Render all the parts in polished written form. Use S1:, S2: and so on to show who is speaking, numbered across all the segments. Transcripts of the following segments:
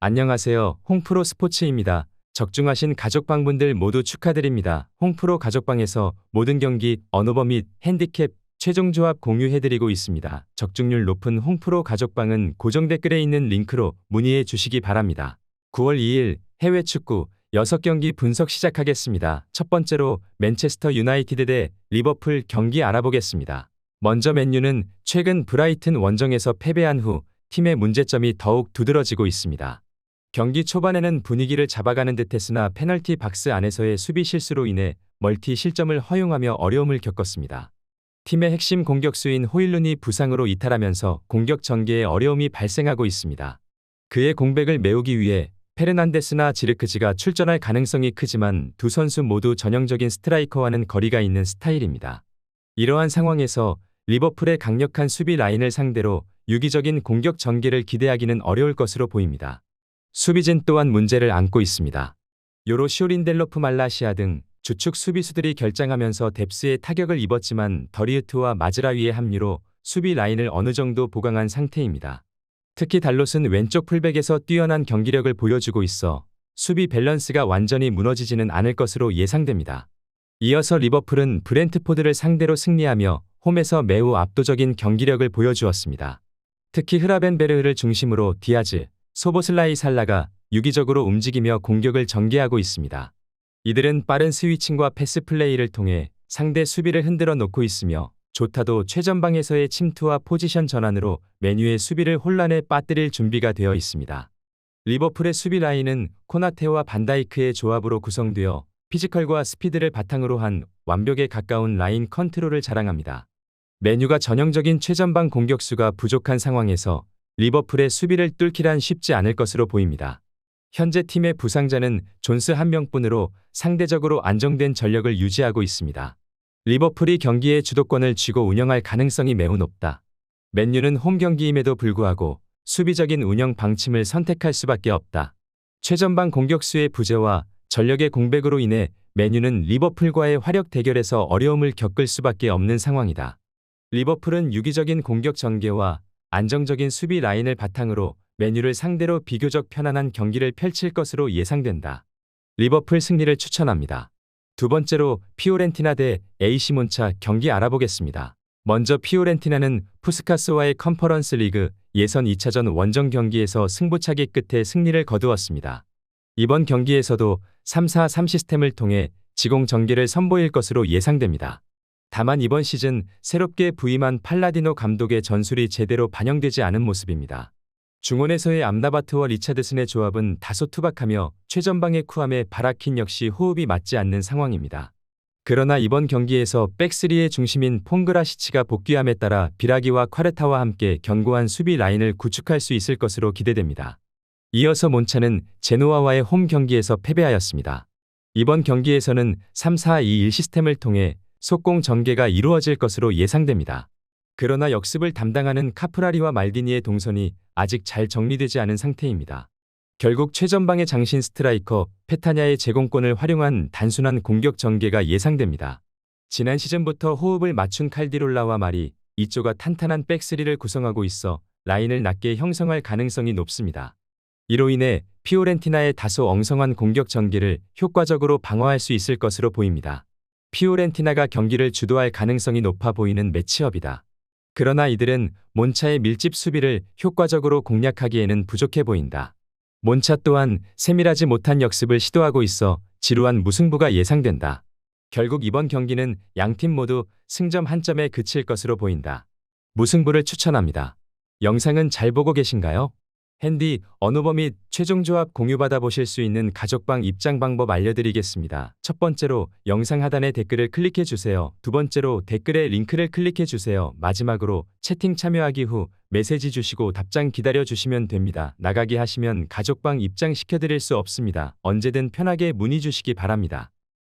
S1: 안녕하세요. 홍프로 스포츠입니다. 적중하신 가족방분들 모두 축하드립니다. 홍프로 가족방에서 모든 경기, 언오버 및 핸디캡, 최종 조합 공유해드리고 있습니다. 적중률 높은 홍프로 가족방은 고정 댓글에 있는 링크로 문의해 주시기 바랍니다. 9월 2일 해외 축구 6경기 분석 시작하겠습니다. 첫 번째로 맨체스터 유나이티드 대 리버풀 경기 알아보겠습니다. 먼저 맨유는 최근 브라이튼 원정에서 패배한 후 팀의 문제점이 더욱 두드러지고 있습니다. 경기 초반에는 분위기를 잡아가는 듯했으나 페널티 박스 안에서의 수비 실수로 인해 멀티 실점을 허용하며 어려움을 겪었습니다. 팀의 핵심 공격수인 호일룬이 부상으로 이탈하면서 공격 전개에 어려움이 발생하고 있습니다. 그의 공백을 메우기 위해 페르난데스나 지르크지가 출전할 가능성이 크지만 두 선수 모두 전형적인 스트라이커와는 거리가 있는 스타일입니다. 이러한 상황에서 리버풀의 강력한 수비 라인을 상대로 유기적인 공격 전개를 기대하기는 어려울 것으로 보입니다. 수비진 또한 문제를 안고 있습니다. 요로 쇼린델로프 말라시아 등 주축 수비수들이 결장하면서 뎁스에 타격을 입었지만 더리우트와 마즈라위의 합류로 수비 라인을 어느 정도 보강한 상태입니다. 특히 달롯은 왼쪽 풀백에서 뛰어난 경기력을 보여주고 있어 수비 밸런스가 완전히 무너지지는 않을 것으로 예상됩니다. 이어서 리버풀은 브렌트포드를 상대로 승리하며 홈에서 매우 압도적인 경기력을 보여주었습니다. 특히 흐라벤베르흐를 중심으로 디아즈, 소보슬라이 살라가 유기적으로 움직이며 공격을 전개하고 있습니다. 이들은 빠른 스위칭과 패스 플레이를 통해 상대 수비를 흔들어 놓고 있으며 조타도 최전방에서의 침투와 포지션 전환으로 맨유의 수비를 혼란에 빠뜨릴 준비가 되어 있습니다. 리버풀의 수비 라인은 코나테와 반다이크의 조합으로 구성되어 피지컬과 스피드를 바탕으로 한 완벽에 가까운 라인 컨트롤을 자랑합니다. 맨유가 전형적인 최전방 공격수가 부족한 상황에서 리버풀의 수비를 뚫기란 쉽지 않을 것으로 보입니다. 현재 팀의 부상자는 존스 한 명뿐으로 상대적으로 안정된 전력을 유지하고 있습니다. 리버풀이 경기의 주도권을 쥐고 운영할 가능성이 매우 높다. 맨유는 홈 경기임에도 불구하고 수비적인 운영 방침을 선택할 수밖에 없다. 최전방 공격수의 부재와 전력의 공백으로 인해 맨유는 리버풀과의 화력 대결에서 어려움을 겪을 수밖에 없는 상황이다. 리버풀은 유기적인 공격 전개와 안정적인 수비 라인을 바탕으로 맨유를 상대로 비교적 편안한 경기를 펼칠 것으로 예상된다. 리버풀 승리를 추천합니다. 두 번째로 피오렌티나 대 AC 몬차 경기 알아보겠습니다. 먼저 피오렌티나는 푸스카스와의 컨퍼런스 리그 예선 2차전 원정 경기에서 승부차기 끝에 승리를 거두었습니다. 이번 경기에서도 3-4-3 시스템을 통해 지공 전개를 선보일 것으로 예상됩니다. 다만 이번 시즌 새롭게 부임한 팔라디노 감독의 전술이 제대로 반영되지 않은 모습입니다. 중원에서의 암라바트와 리차드슨의 조합은 다소 투박하며 최전방의 쿠함의 바라킨 역시 호흡이 맞지 않는 상황입니다. 그러나 이번 경기에서 백스리의 중심인 퐁그라시치가 복귀함에 따라 비라기와 콰르타와 함께 견고한 수비 라인을 구축할 수 있을 것으로 기대됩니다. 이어서 몬차는 제노아와의 홈 경기에서 패배하였습니다. 이번 경기에서는 3-4-2-1 시스템을 통해 속공 전개가 이루어질 것으로 예상됩니다. 그러나 역습을 담당하는 카프라리와 말디니의 동선이 아직 잘 정리되지 않은 상태입니다. 결국 최전방의 장신 스트라이커 페타냐의 제공권을 활용한 단순한 공격 전개가 예상됩니다. 지난 시즌부터 호흡을 맞춘 칼디롤라와 말이 이조가 탄탄한 백스리를 구성하고 있어 라인을 낮게 형성할 가능성이 높습니다. 이로 인해 피오렌티나의 다소 엉성한 공격 전개를 효과적으로 방어할 수 있을 것으로 보입니다. 피오렌티나가 경기를 주도할 가능성이 높아 보이는 매치업이다. 그러나 이들은 몬차의 밀집 수비를 효과적으로 공략하기에는 부족해 보인다. 몬차 또한 세밀하지 못한 역습을 시도하고 있어 지루한 무승부가 예상된다. 결국 이번 경기는 양팀 모두 승점 한 점에 그칠 것으로 보인다. 무승부를 추천합니다. 영상은 잘 보고 계신가요? 핸디, 언오버 및 최종 조합 공유받아 보실 수 있는 가족방 입장 방법 알려드리겠습니다. 첫 번째로 영상 하단에 댓글을 클릭해 주세요. 두 번째로 댓글에 링크를 클릭해 주세요. 마지막으로 채팅 참여하기 후 메시지 주시고 답장 기다려 주시면 됩니다. 나가기 하시면 가족방 입장 시켜드릴 수 없습니다. 언제든 편하게 문의 주시기 바랍니다.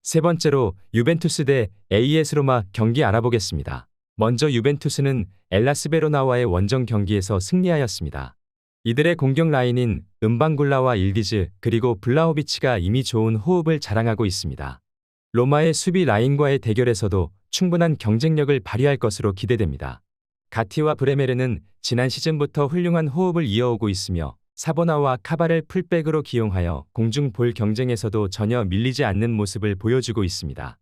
S1: 세 번째로 유벤투스 대 AS 로마 경기 알아보겠습니다. 먼저 유벤투스는 엘라스 베로나와의 원정 경기에서 승리하였습니다. 이들의 공격 라인인 은방굴라와 일디즈 그리고 블라호비치가 이미 좋은 호흡을 자랑하고 있습니다. 로마의 수비 라인과의 대결에서도 충분한 경쟁력을 발휘할 것으로 기대됩니다. 가티와 브레메르는 지난 시즌부터 훌륭한 호흡을 이어오고 있으며 사보나와 카바를 풀백으로 기용하여 공중 볼 경쟁에서도 전혀 밀리지 않는 모습을 보여주고 있습니다.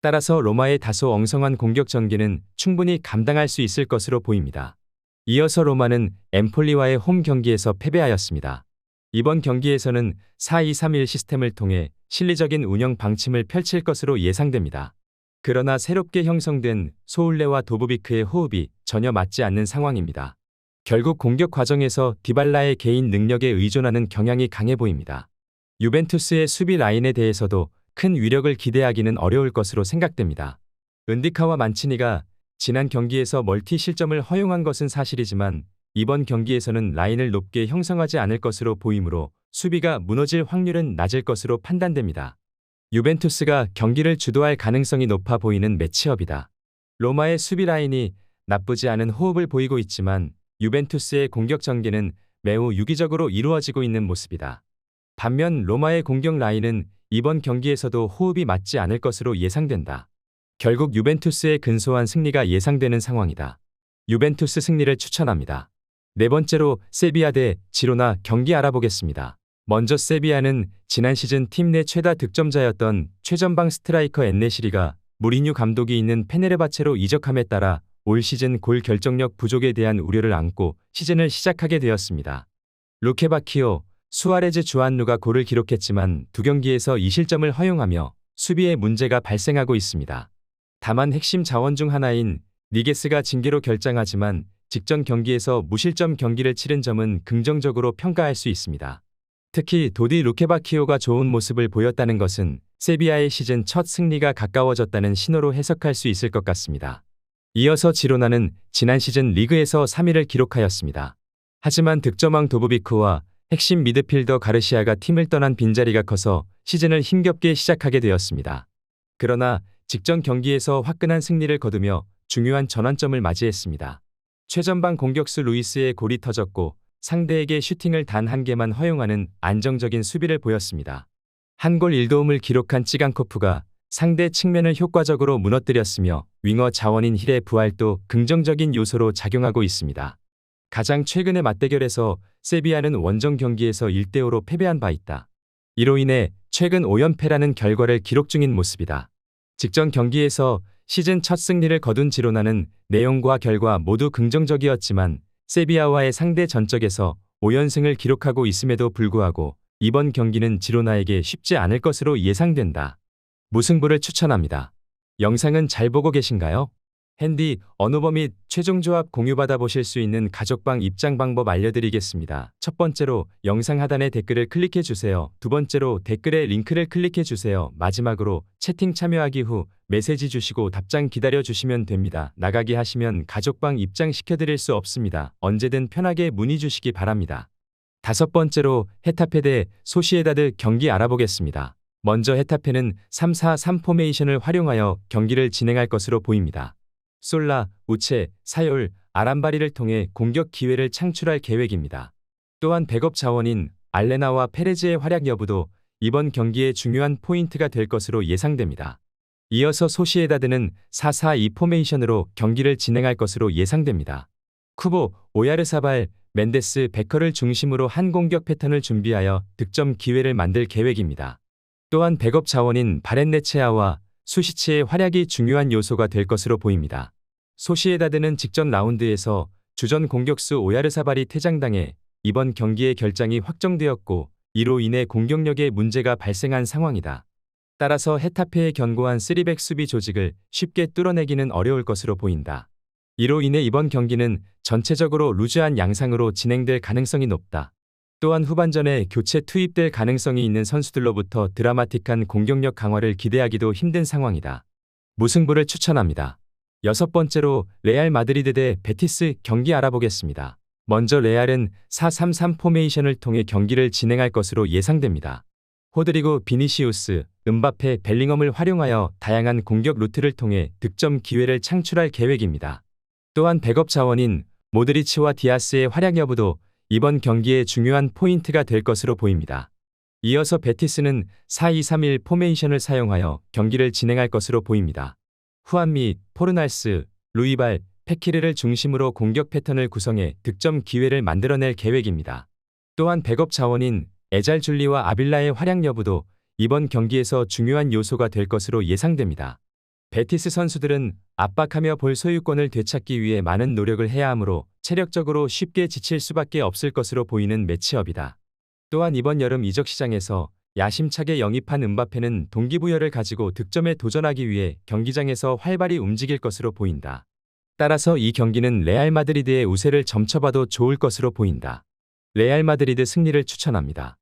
S1: 따라서 로마의 다소 엉성한 공격 전개는 충분히 감당할 수 있을 것으로 보입니다. 이어서 로마는 엠폴리와의 홈 경기에서 패배하였습니다. 이번 경기에서는 4-2-3-1 시스템을 통해 실리적인 운영 방침을 펼칠 것으로 예상됩니다. 그러나 새롭게 형성된 소울레와 도부비크의 호흡이 전혀 맞지 않는 상황입니다. 결국 공격 과정에서 디발라의 개인 능력에 의존하는 경향이 강해 보입니다. 유벤투스의 수비 라인에 대해서도 큰 위력을 기대하기는 어려울 것으로 생각됩니다. 은디카와 만치니가 지난 경기에서 멀티 실점을 허용한 것은 사실이지만 이번 경기에서는 라인을 높게 형성하지 않을 것으로 보이므로 수비가 무너질 확률은 낮을 것으로 판단됩니다. 유벤투스가 경기를 주도할 가능성이 높아 보이는 매치업이다. 로마의 수비 라인이 나쁘지 않은 호흡을 보이고 있지만 유벤투스의 공격 전개는 매우 유기적으로 이루어지고 있는 모습이다. 반면 로마의 공격 라인은 이번 경기에서도 호흡이 맞지 않을 것으로 예상된다. 결국 유벤투스의 근소한 승리가 예상되는 상황이다. 유벤투스 승리를 추천합니다. 네 번째로 세비야 대 지로나 경기 알아보겠습니다. 먼저 세비야는 지난 시즌 팀 내 최다 득점자였던 최전방 스트라이커 엔네시리가 무리뉴 감독이 있는 페네르바체로 이적함에 따라 올 시즌 골 결정력 부족에 대한 우려를 안고 시즌을 시작하게 되었습니다. 루케바키오, 수아레즈 주안누가 골을 기록했지만 두 경기에서 2실점을 허용하며 수비에 문제가 발생하고 있습니다. 다만 핵심 자원 중 하나인 니게스가 징계로 결장하지만 직전 경기에서 무실점 경기를 치른 점은 긍정적으로 평가할 수 있습니다. 특히 도디 루케바키오가 좋은 모습을 보였다는 것은 세비야의 시즌 첫 승리가 가까워졌다는 신호로 해석할 수 있을 것 같습니다. 이어서 지로나는 지난 시즌 리그에서 3위를 기록하였습니다. 하지만 득점왕 도부비크와 핵심 미드필더 가르시아가 팀을 떠난 빈자리가 커서 시즌을 힘겹게 시작하게 되었습니다. 그러나 직전 경기에서 화끈한 승리를 거두며 중요한 전환점을 맞이했습니다. 최전방 공격수 루이스의 골이 터졌고 상대에게 슈팅을 단 한 개만 허용하는 안정적인 수비를 보였습니다. 한 골 1도움을 기록한 찌간코프가 상대 측면을 효과적으로 무너뜨렸으며 윙어 자원인 힐의 부활도 긍정적인 요소로 작용하고 있습니다. 가장 최근의 맞대결에서 세비야는 원정 경기에서 1대5로 패배한 바 있다. 이로 인해 최근 5연패라는 결과를 기록 중인 모습이다. 직전 경기에서 시즌 첫 승리를 거둔 지로나는 내용과 결과 모두 긍정적이었지만 세비야와의 상대 전적에서 5연승을 기록하고 있음에도 불구하고 이번 경기는 지로나에게 쉽지 않을 것으로 예상된다. 무승부를 추천합니다. 영상은 잘 보고 계신가요? 핸디, 언어버 및 최종 조합 공유받아 보실 수 있는 가족방 입장 방법 알려드리겠습니다. 첫 번째로 영상 하단에 댓글을 클릭해 주세요. 두 번째로 댓글에 링크를 클릭해 주세요. 마지막으로 채팅 참여하기 후 메시지 주시고 답장 기다려 주시면 됩니다. 나가기 하시면 가족방 입장 시켜드릴 수 없습니다. 언제든 편하게 문의 주시기 바랍니다. 다섯 번째로 헤타페 대 소시에다드 경기 알아보겠습니다. 먼저 헤타페는 3-4-3 포메이션을 활용하여 경기를 진행할 것으로 보입니다. 솔라, 우체, 사열, 아람바리를 통해 공격 기회를 창출할 계획입니다. 또한 백업 자원인 알레나와 페레즈의 활약 여부도 이번 경기의 중요한 포인트가 될 것으로 예상됩니다. 이어서 소시에다드는 4-4-2 포메이션으로 경기를 진행할 것으로 예상됩니다. 쿠보, 오야르사발, 멘데스, 베커를 중심으로 한 공격 패턴을 준비하여 득점 기회를 만들 계획입니다. 또한 백업 자원인 바렌네체아와 수시치의 활약이 중요한 요소가 될 것으로 보입니다. 소시에다드는 직전 라운드에서 주전 공격수 오야르사발이 퇴장당해 이번 경기의 결장이 확정되었고 이로 인해 공격력에 문제가 발생한 상황이다. 따라서 헤타페의 견고한 3백 수비 조직을 쉽게 뚫어내기는 어려울 것으로 보인다. 이로 인해 이번 경기는 전체적으로 루즈한 양상으로 진행될 가능성이 높다. 또한 후반전에 교체 투입될 가능성이 있는 선수들로부터 드라마틱한 공격력 강화를 기대하기도 힘든 상황이다. 무승부를 추천합니다. 여섯 번째로 레알 마드리드 대 베티스 경기 알아보겠습니다. 먼저 레알은 4-3-3 포메이션을 통해 경기를 진행할 것으로 예상됩니다. 호드리고, 비니시우스, 음바페, 벨링엄을 활용하여 다양한 공격 루트를 통해 득점 기회를 창출할 계획입니다. 또한 백업 자원인 모드리치와 디아스의 활약 여부도 이번 경기의 중요한 포인트가 될 것으로 보입니다. 이어서 베티스는 4-2-3-1 포메이션을 사용하여 경기를 진행할 것으로 보입니다. 후안미, 포르날스, 루이발, 페키르를 중심으로 공격 패턴을 구성해 득점 기회를 만들어낼 계획입니다. 또한 백업 자원인 에잘 줄리와 아빌라의 활약 여부도 이번 경기에서 중요한 요소가 될 것으로 예상됩니다. 베티스 선수들은 압박하며 볼 소유권을 되찾기 위해 많은 노력을 해야 하므로 체력적으로 쉽게 지칠 수밖에 없을 것으로 보이는 매치업이다. 또한 이번 여름 이적 시장에서 야심차게 영입한 음바페는 동기부여를 가지고 득점에 도전하기 위해 경기장에서 활발히 움직일 것으로 보인다. 따라서 이 경기는 레알 마드리드의 우세를 점쳐봐도 좋을 것으로 보인다. 레알 마드리드 승리를 추천합니다.